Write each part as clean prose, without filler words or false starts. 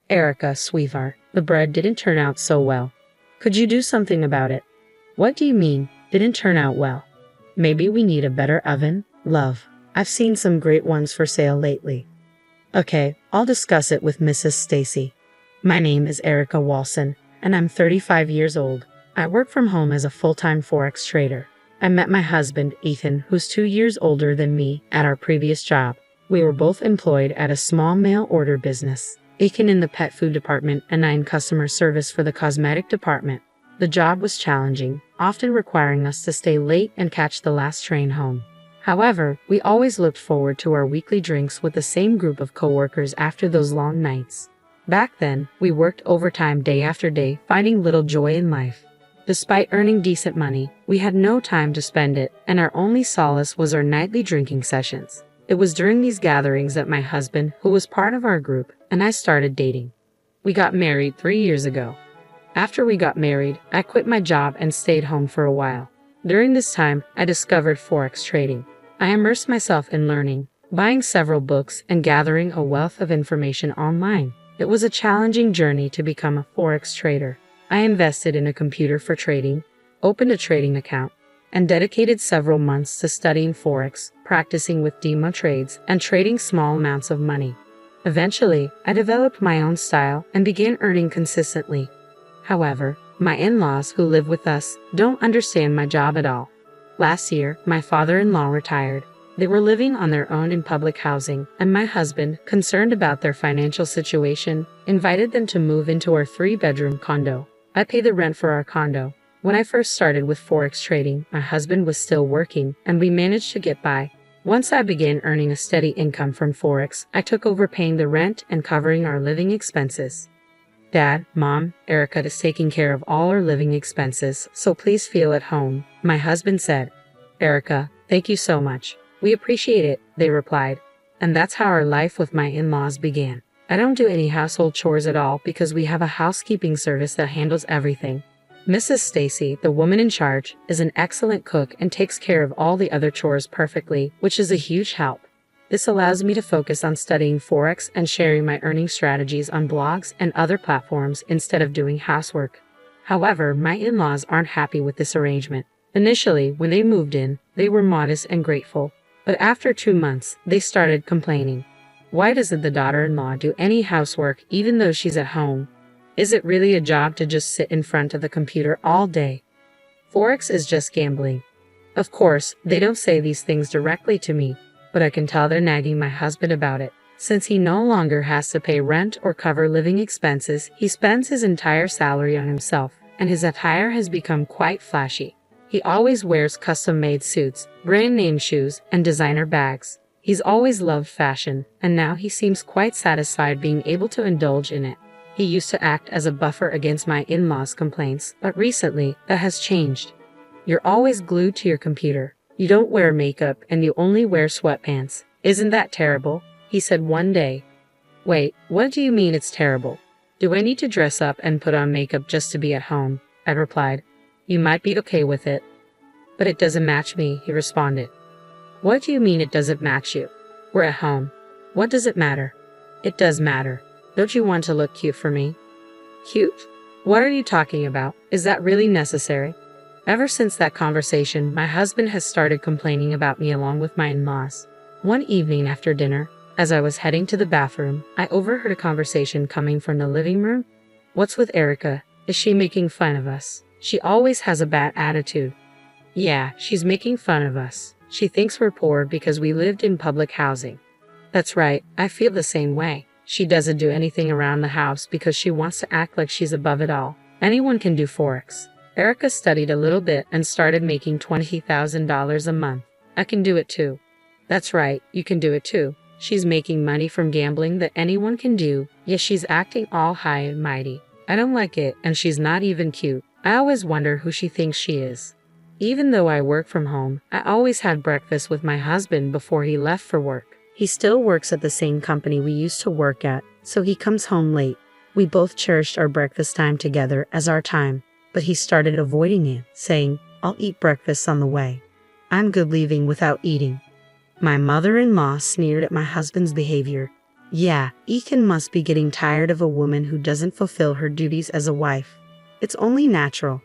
Erica, sweetheart, the bread didn't turn out so well. Could you do something about it? What do you mean, didn't turn out well? Maybe we need a better oven, love. I've seen some great ones for sale lately. Okay, I'll discuss it with Mrs. Stacy. My name is Erica Walson, and I'm 35 years old. I work from home as a full-time Forex trader. I met my husband, Ethan, who's 2 years older than me, at our previous job. We were both employed at a small mail order business. Ethan in the pet food department and I in customer service for the cosmetic department. The job was challenging, often requiring us to stay late and catch the last train home. However, we always looked forward to our weekly drinks with the same group of coworkers after those long nights. Back then, we worked overtime day after day, finding little joy in life. Despite earning decent money, we had no time to spend it, and our only solace was our nightly drinking sessions. It was during these gatherings that my husband, who was part of our group, and I started dating. We got married 3 years ago. After we got married, I quit my job and stayed home for a while. During this time, I discovered Forex trading. I immersed myself in learning, buying several books, and gathering a wealth of information online. It was a challenging journey to become a Forex trader. I invested in a computer for trading, opened a trading account, and dedicated several months to studying Forex, practicing with demo trades, and trading small amounts of money. Eventually, I developed my own style and began earning consistently. However, my in-laws who live with us don't understand my job at all. Last year, my father-in-law retired. They were living on their own in public housing, and my husband, concerned about their financial situation, invited them to move into our 3-bedroom condo. I pay the rent for our condo. When I first started with Forex trading, my husband was still working, and we managed to get by. Once I began earning a steady income from Forex, I took over paying the rent and covering our living expenses. Dad, Mom, Erica is taking care of all our living expenses, so please feel at home, my husband said. Erica, thank you so much. We appreciate it, they replied. And that's how our life with my in-laws began. I don't do any household chores at all because we have a housekeeping service that handles everything. Mrs. Stacy, the woman in charge, is an excellent cook and takes care of all the other chores perfectly, which is a huge help. This allows me to focus on studying Forex and sharing my earning strategies on blogs and other platforms instead of doing housework. However, my in-laws aren't happy with this arrangement. Initially, when they moved in, they were modest and grateful. But after 2 months, they started complaining. Why doesn't the daughter-in-law do any housework even though she's at home? Is it really a job to just sit in front of the computer all day? Forex is just gambling. Of course, they don't say these things directly to me, but I can tell they're nagging my husband about it. Since he no longer has to pay rent or cover living expenses, he spends his entire salary on himself, and his attire has become quite flashy. He always wears custom-made suits, brand-name shoes, and designer bags. He's always loved fashion, and now he seems quite satisfied being able to indulge in it. He used to act as a buffer against my in-laws' complaints, but recently, that has changed. You're always glued to your computer. You don't wear makeup and you only wear sweatpants. Isn't that terrible? He said one day. Wait, what do you mean it's terrible? Do I need to dress up and put on makeup just to be at home? I replied. You might be okay with it. But it doesn't match me, he responded. What do you mean it doesn't match you? We're at home. What does it matter? It does matter. Don't you want to look cute for me? Cute? What are you talking about? Is that really necessary? Ever since that conversation, my husband has started complaining about me along with my in-laws. One evening after dinner, as I was heading to the bathroom, I overheard a conversation coming from the living room. What's with Erica? Is she making fun of us? She always has a bad attitude. Yeah, she's making fun of us. She thinks we're poor because we lived in public housing. That's right, I feel the same way. She doesn't do anything around the house because she wants to act like she's above it all. Anyone can do Forex. Erica studied a little bit and started making $20,000 a month. I can do it too. That's right, you can do it too. She's making money from gambling that anyone can do, yet she's acting all high and mighty. I don't like it, and she's not even cute. I always wonder who she thinks she is. Even though I work from home, I always had breakfast with my husband before he left for work. He still works at the same company we used to work at, so he comes home late. We both cherished our breakfast time together as our time, but he started avoiding it, saying, I'll eat breakfast on the way. I'm good leaving without eating. My mother-in-law sneered at my husband's behavior. Yeah, Ethan must be getting tired of a woman who doesn't fulfill her duties as a wife. It's only natural.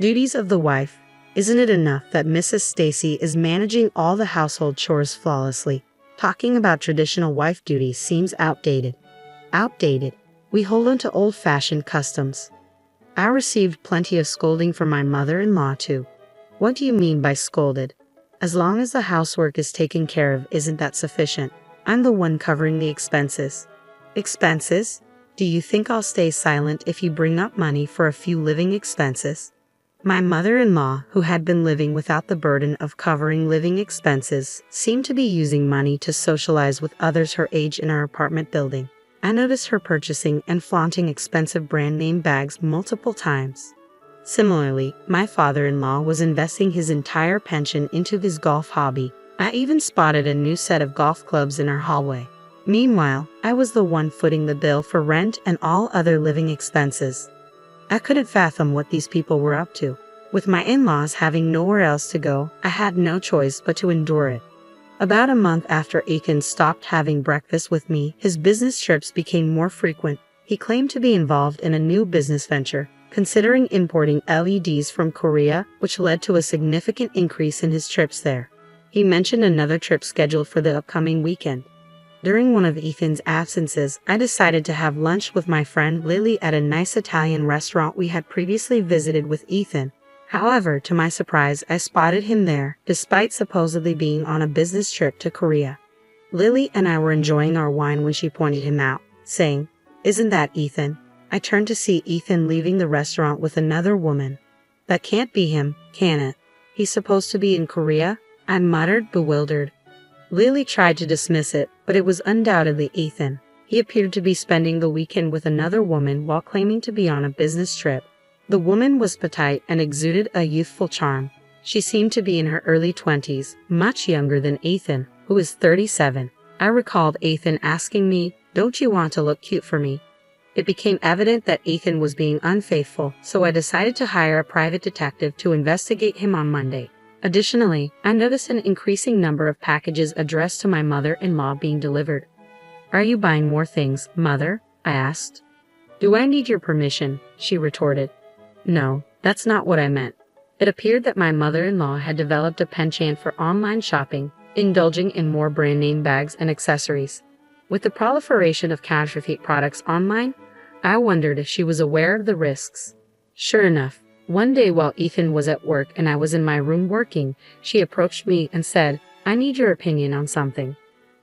Duties of the wife. Isn't it enough that Mrs. Stacy is managing all the household chores flawlessly? Talking about traditional wife duties seems outdated. Outdated. We hold on to old-fashioned customs. I received plenty of scolding from my mother-in-law too. What do you mean by scolded? As long as the housework is taken care of, isn't that sufficient? I'm the one covering the expenses. Expenses? Do you think I'll stay silent if you bring up money for a few living expenses? My mother-in-law, who had been living without the burden of covering living expenses, seemed to be using money to socialize with others her age in our apartment building. I noticed her purchasing and flaunting expensive brand name bags multiple times. Similarly, my father-in-law was investing his entire pension into his golf hobby. I even spotted a new set of golf clubs in our hallway. Meanwhile, I was the one footing the bill for rent and all other living expenses. I couldn't fathom what these people were up to. With my in-laws having nowhere else to go, I had no choice but to endure it. About a month after Ethan stopped having breakfast with me, his business trips became more frequent. He claimed to be involved in a new business venture, considering importing LEDs from Korea, which led to a significant increase in his trips there. He mentioned another trip scheduled for the upcoming weekend. During one of Ethan's absences, I decided to have lunch with my friend Lily at a nice Italian restaurant we had previously visited with Ethan. However, to my surprise, I spotted him there, despite supposedly being on a business trip to Korea. Lily and I were enjoying our wine when she pointed him out, saying, "Isn't that Ethan?" I turned to see Ethan leaving the restaurant with another woman. That can't be him, can it? He's supposed to be in Korea? I muttered, bewildered. Lily tried to dismiss it, but it was undoubtedly Ethan. He appeared to be spending the weekend with another woman while claiming to be on a business trip. The woman was petite and exuded a youthful charm. She seemed to be in her early 20s, much younger than Ethan, who is 37. I recalled Ethan asking me, "Don't you want to look cute for me?" It became evident that Ethan was being unfaithful, so I decided to hire a private detective to investigate him on Monday. Additionally, I noticed an increasing number of packages addressed to my mother-in-law being delivered. "Are you buying more things, Mother?" I asked. "Do I need your permission?" she retorted. "No, that's not what I meant." It appeared that my mother-in-law had developed a penchant for online shopping, indulging in more brand name bags and accessories. With the proliferation of counterfeit products online, I wondered if she was aware of the risks. Sure enough, one day while Ethan was at work and I was in my room working, she approached me and said, "I need your opinion on something."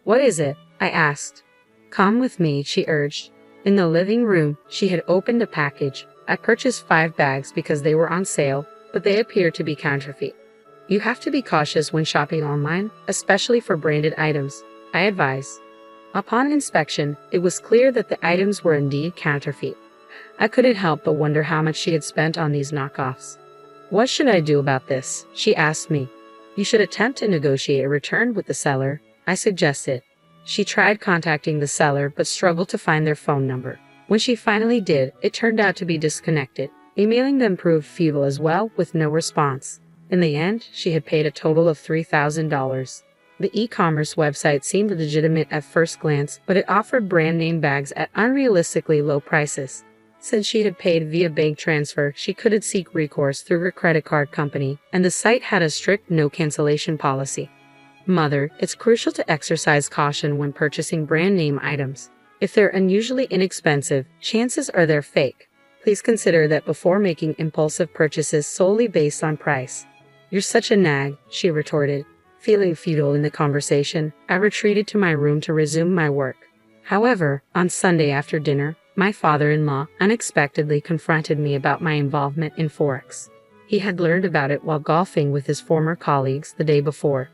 "What is it?" I asked. "Come with me," she urged. In the living room, she had opened a package. I purchased 5 bags because they were on sale, but they appeared to be counterfeit. "You have to be cautious when shopping online, especially for branded items," I advised. Upon inspection, it was clear that the items were indeed counterfeit. I couldn't help but wonder how much she had spent on these knockoffs. "What should I do about this?" she asked me. "You should attempt to negotiate a return with the seller," I suggested. She tried contacting the seller but struggled to find their phone number. When she finally did, it turned out to be disconnected. Emailing them proved futile as well, with no response. In the end, she had paid a total of $3,000. The e-commerce website seemed legitimate at first glance, but it offered brand name bags at unrealistically low prices. Since she had paid via bank transfer, she couldn't seek recourse through her credit card company, and the site had a strict no cancellation policy. Mother, it's crucial to exercise caution when purchasing brand name items. If they're unusually inexpensive, chances are they're fake. Please consider that before making impulsive purchases solely based on price. "You're such a nag," she retorted. Feeling futile in the conversation, I retreated to my room to resume my work. However, on Sunday after dinner, my father-in-law unexpectedly confronted me about my involvement in Forex. He had learned about it while golfing with his former colleagues the day before.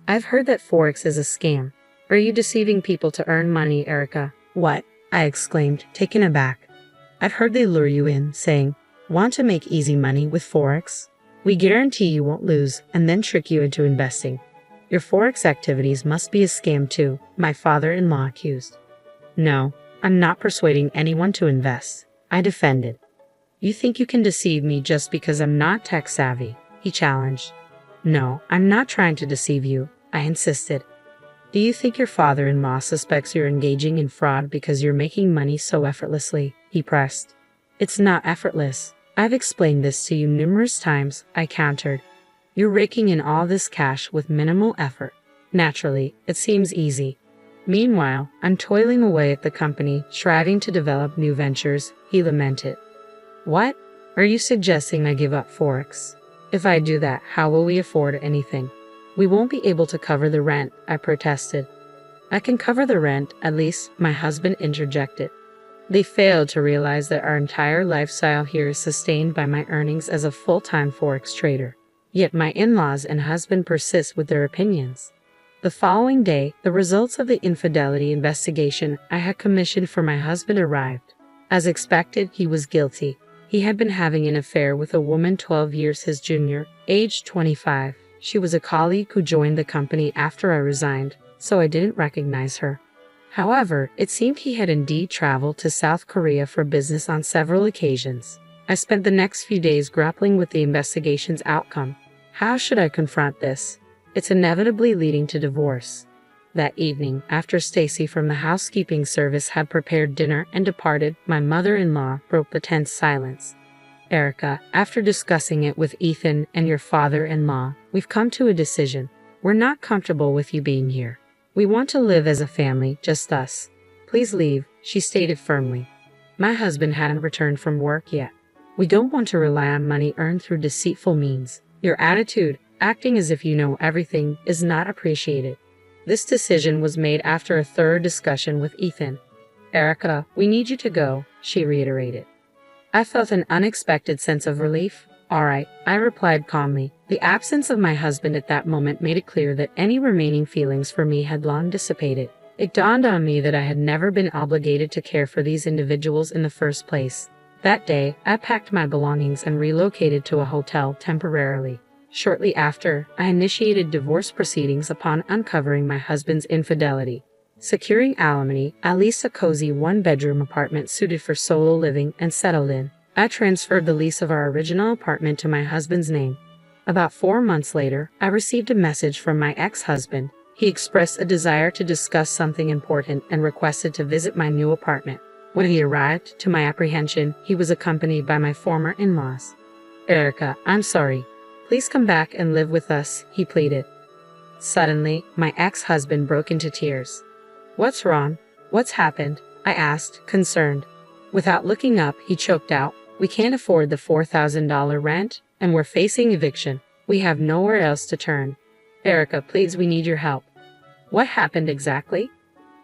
"I've heard that Forex is a scam. Are you deceiving people to earn money, Erica?" "What?" I exclaimed, taken aback. "I've heard they lure you in, saying, 'Want to make easy money with Forex? We guarantee you won't lose,' and then trick you into investing. Your Forex activities must be a scam too," my father-in-law accused. "No, I'm not persuading anyone to invest," I defended. "You think you can deceive me just because I'm not tech-savvy?" he challenged. "No, I'm not trying to deceive you," I insisted. Do you think your father-in-law suspects you're engaging in fraud because you're making money so effortlessly? He pressed. It's not effortless. I've explained this to you numerous times, I countered. You're raking in all this cash with minimal effort. Naturally, it seems easy. Meanwhile, I'm toiling away at the company, striving to develop new ventures, he lamented. What? Are you suggesting I give up Forex? If I do that, how will we afford anything? We won't be able to cover the rent, I protested. I can cover the rent, at least, my husband interjected. They failed to realize that our entire lifestyle here is sustained by my earnings as a full-time Forex trader. Yet my in-laws and husband persist with their opinions. The following day, the results of the infidelity investigation I had commissioned for my husband arrived. As expected, he was guilty. He had been having an affair with a woman 12 years his junior, aged 25. She was a colleague who joined the company after I resigned, so I didn't recognize her. However, it seemed he had indeed traveled to South Korea for business on several occasions. I spent the next few days grappling with the investigation's outcome. How should I confront this? It's inevitably leading to divorce. That evening, after Stacy from the housekeeping service had prepared dinner and departed, my mother-in-law broke the tense silence. Erica, after discussing it with Ethan and your father-in-law, we've come to a decision. We're not comfortable with you being here. We want to live as a family, just us. Please leave, she stated firmly. My husband hadn't returned from work yet. We don't want to rely on money earned through deceitful means. Your attitude, acting as if you know everything, is not appreciated. This decision was made after a thorough discussion with Ethan. Erica, we need you to go, she reiterated. I felt an unexpected sense of relief. All right, I replied calmly. The absence of my husband at that moment made it clear that any remaining feelings for me had long dissipated. It dawned on me that I had never been obligated to care for these individuals in the first place. That day, I packed my belongings and relocated to a hotel temporarily. Shortly after, I initiated divorce proceedings upon uncovering my husband's infidelity. Securing alimony, I leased a cozy one-bedroom apartment suited for solo living and settled in. I transferred the lease of our original apartment to my husband's name. About 4 months later, I received a message from my ex-husband. He expressed a desire to discuss something important and requested to visit my new apartment. When he arrived, to my apprehension, he was accompanied by my former in-laws. Erica, I'm sorry. Please come back and live with us, he pleaded. Suddenly, my ex-husband broke into tears. What's wrong? What's happened? I asked, concerned. Without looking up, he choked out, we can't afford the $4,000 rent, and we're facing eviction. We have nowhere else to turn. Erica, please, we need your help. What happened exactly?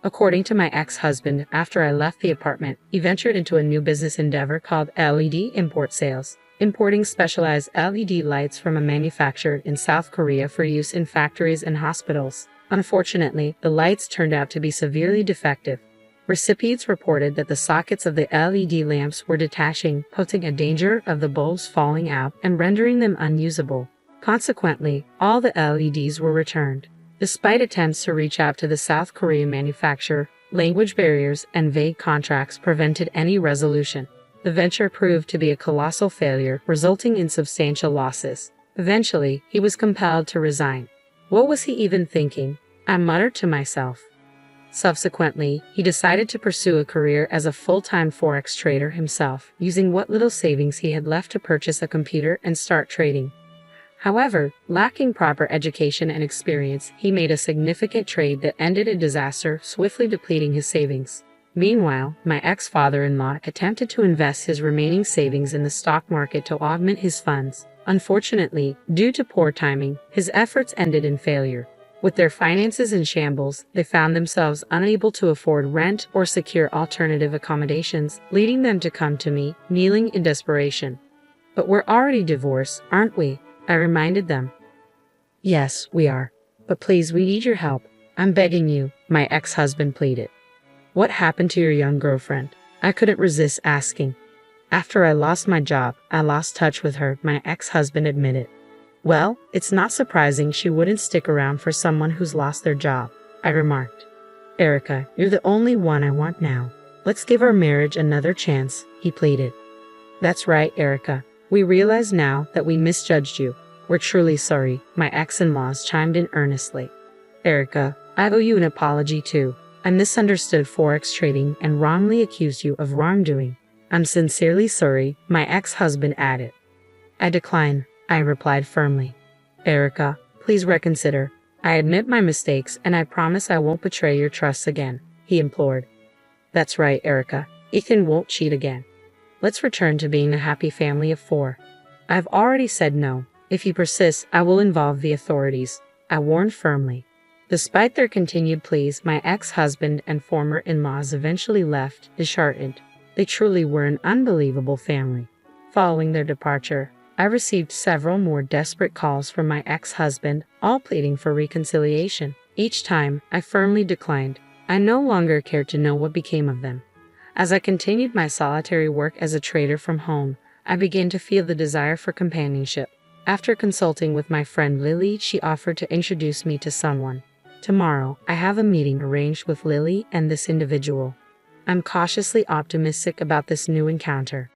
According to my ex-husband, after I left the apartment, he ventured into a new business endeavor called LED Import Sales, importing specialized LED lights from a manufacturer in South Korea for use in factories and hospitals. Unfortunately, the lights turned out to be severely defective. Recipients reported that the sockets of the LED lamps were detaching, posing a danger of the bulbs falling out and rendering them unusable. Consequently, all the LEDs were returned. Despite attempts to reach out to the South Korean manufacturer, language barriers and vague contracts prevented any resolution. The venture proved to be a colossal failure, resulting in substantial losses. Eventually, he was compelled to resign. What was he even thinking? I muttered to myself. Subsequently, he decided to pursue a career as a full-time Forex trader himself, using what little savings he had left to purchase a computer and start trading. However, lacking proper education and experience, he made a significant trade that ended in disaster, swiftly depleting his savings. Meanwhile, my ex-father-in-law attempted to invest his remaining savings in the stock market to augment his funds. Unfortunately, due to poor timing, his efforts ended in failure. With their finances in shambles, they found themselves unable to afford rent or secure alternative accommodations, leading them to come to me, kneeling in desperation. But we're already divorced, aren't we? I reminded them. Yes, we are. But please, we need your help. I'm begging you, my ex-husband pleaded. What happened to your young girlfriend? I couldn't resist asking. After I lost my job, I lost touch with her, my ex-husband admitted. Well, it's not surprising she wouldn't stick around for someone who's lost their job, I remarked. Erica, you're the only one I want now. Let's give our marriage another chance, he pleaded. That's right, Erica. We realize now that we misjudged you. We're truly sorry, my ex-in-laws chimed in earnestly. Erica, I owe you an apology too. I misunderstood Forex trading and wrongly accused you of wrongdoing. I'm sincerely sorry, my ex-husband added. I decline, I replied firmly. Erica, please reconsider. I admit my mistakes and I promise I won't betray your trust again, he implored. That's right, Erica. Ethan won't cheat again. Let's return to being a happy family of 4. I've already said no. If he persists, I will involve the authorities, I warned firmly. Despite their continued pleas, my ex-husband and former in-laws eventually left, disheartened. They truly were an unbelievable family. Following their departure, I received several more desperate calls from my ex-husband, all pleading for reconciliation. Each time, I firmly declined. I no longer cared to know what became of them. As I continued my solitary work as a trader from home, I began to feel the desire for companionship. After consulting with my friend Lily, she offered to introduce me to someone. Tomorrow, I have a meeting arranged with Lily and this individual. I'm cautiously optimistic about this new encounter.